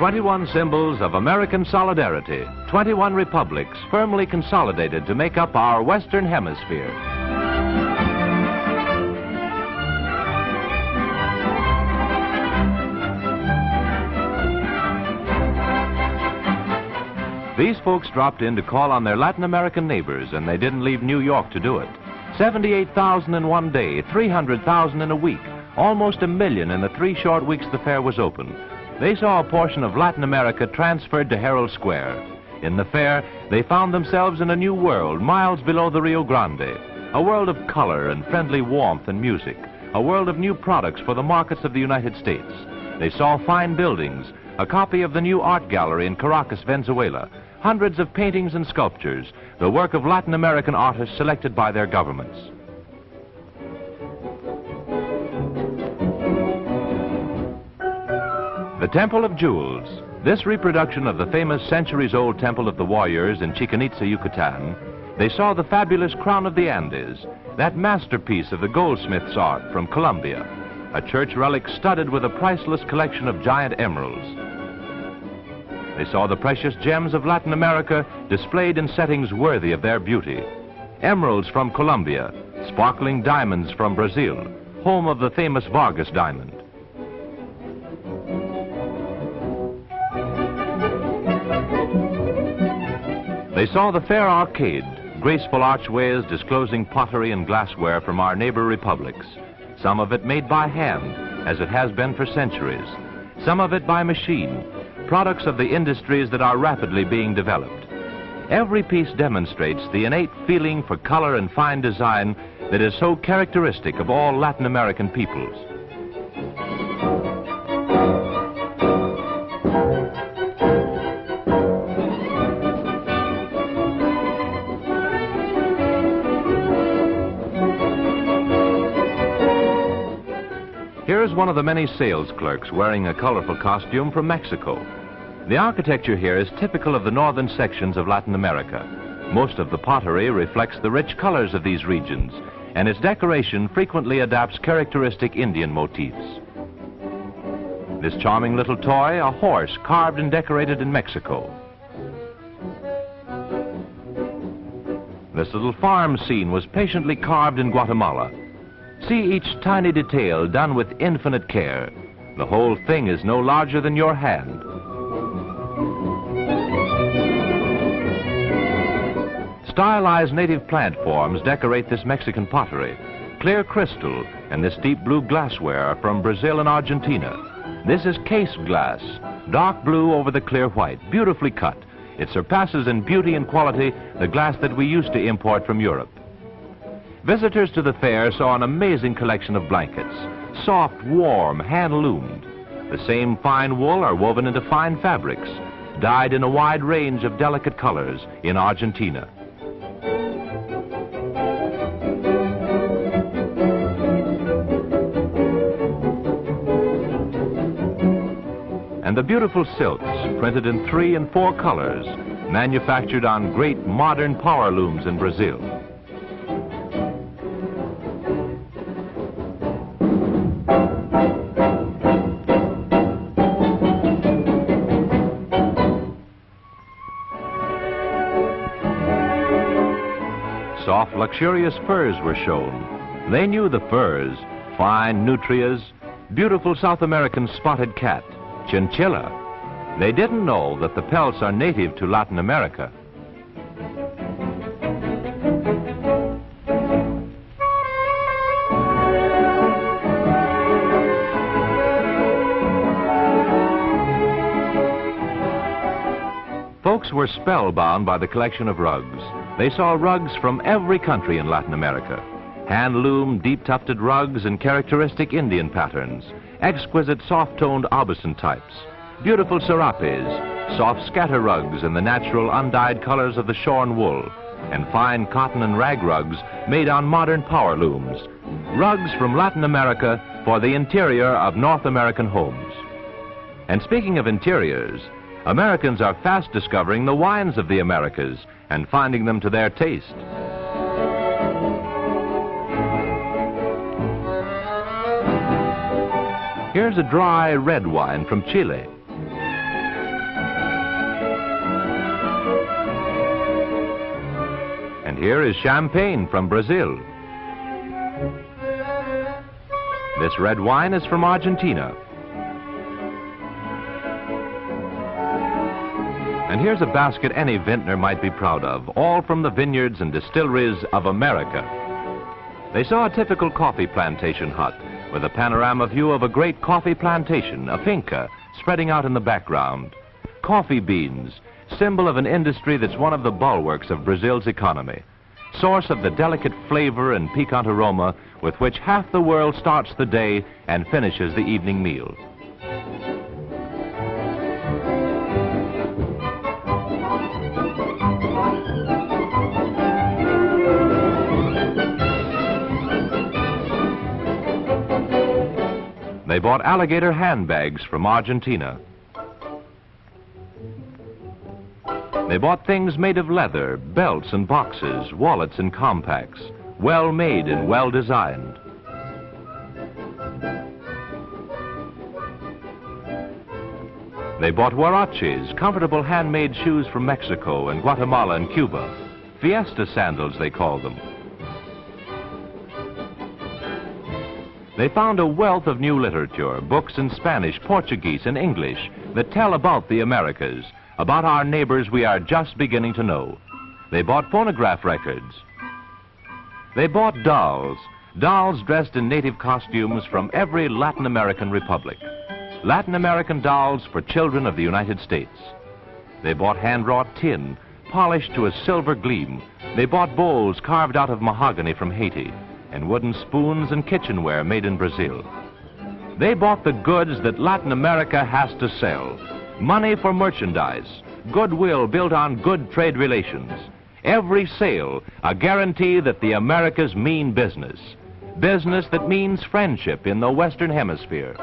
21 symbols of American solidarity, 21 republics firmly consolidated to make up our Western Hemisphere. These folks dropped in to call on their Latin American neighbors, and they didn't leave New York to do it. 78,000 in one day, 300,000 in a week, almost 1 million in the 3 short weeks the fair was open. They saw a portion of Latin America transferred to Herald Square. In the fair, they found themselves in a new world, miles below the Rio Grande. A world of color and friendly warmth and music. A world of new products for the markets of the United States. They saw fine buildings, a copy of the new art gallery in Caracas, Venezuela, hundreds of paintings and sculptures, the work of Latin American artists selected by their governments. The Temple of Jewels. This reproduction of the famous centuries-old Temple of the Warriors in Chichen Itza, Yucatan, they saw the fabulous Crown of the Andes, that masterpiece of the goldsmith's art from Colombia, a church relic studded with a priceless collection of giant emeralds. They saw the precious gems of Latin America displayed in settings worthy of their beauty. Emeralds from Colombia, sparkling diamonds from Brazil, home of the famous Vargas diamond. They saw the fair arcade, graceful archways disclosing pottery and glassware from our neighbor republics. Some of it made by hand, as it has been for centuries. Some of it by machine, products of the industries that are rapidly being developed. Every piece demonstrates the innate feeling for color and fine design that is so characteristic of all Latin American peoples. Here's one of the many sales clerks wearing a colorful costume from Mexico. The architecture here is typical of the northern sections of Latin America. Most of the pottery reflects the rich colors of these regions, and its decoration frequently adapts characteristic Indian motifs. This charming little toy, a horse carved and decorated in Mexico. This little farm scene was patiently carved in Guatemala. See each tiny detail done with infinite care. The whole thing is no larger than your hand. Stylized native plant forms decorate this Mexican pottery. Clear crystal and this deep blue glassware are from Brazil and Argentina. This is case glass, dark blue over the clear white, beautifully cut. It surpasses in beauty and quality the glass that we used to import from Europe. Visitors to the fair saw an amazing collection of blankets, soft, warm, hand-loomed. The same fine wool are woven into fine fabrics, dyed in a wide range of delicate colors in Argentina. And the beautiful silks, printed in 3 and 4 colors, manufactured on great modern power looms in Brazil. Soft, luxurious furs were shown. They knew the furs, fine nutrias, beautiful South American spotted cat, chinchilla. They didn't know that the pelts are native to Latin America. Folks were spellbound by the collection of rugs. They saw rugs from every country in Latin America. Hand-loomed, deep-tufted rugs in characteristic Indian patterns, exquisite soft-toned Aubusson types, beautiful serapes, soft scatter rugs in the natural undyed colors of the shorn wool, and fine cotton and rag rugs made on modern power looms. Rugs from Latin America for the interior of North American homes. And speaking of interiors, Americans are fast discovering the wines of the Americas and finding them to their taste. Here's a dry red wine from Chile. And here is champagne from Brazil. This red wine is from Argentina. And here's a basket any vintner might be proud of, all from the vineyards and distilleries of America. They saw a typical coffee plantation hut with a panorama view of a great coffee plantation, a finca, spreading out in the background. Coffee beans, symbol of an industry that's one of the bulwarks of Brazil's economy, source of the delicate flavor and piquant aroma with which half the world starts the day and finishes the evening meal. They bought alligator handbags from Argentina. They bought things made of leather, belts and boxes, wallets and compacts, well made and well designed. They bought huaraches, comfortable handmade shoes from Mexico and Guatemala and Cuba. Fiesta sandals, they call them. They found a wealth of new literature, books in Spanish, Portuguese, and English that tell about the Americas, about our neighbors we are just beginning to know. They bought phonograph records. They bought dolls, dolls dressed in native costumes from every Latin American republic. Latin American dolls for children of the United States. They bought hand-wrought tin, polished to a silver gleam. They bought bowls carved out of mahogany from Haiti, and wooden spoons and kitchenware made in Brazil. They bought the goods that Latin America has to sell. Money for merchandise, goodwill built on good trade relations. Every sale, a guarantee that the Americas mean business. Business that means friendship in the Western Hemisphere.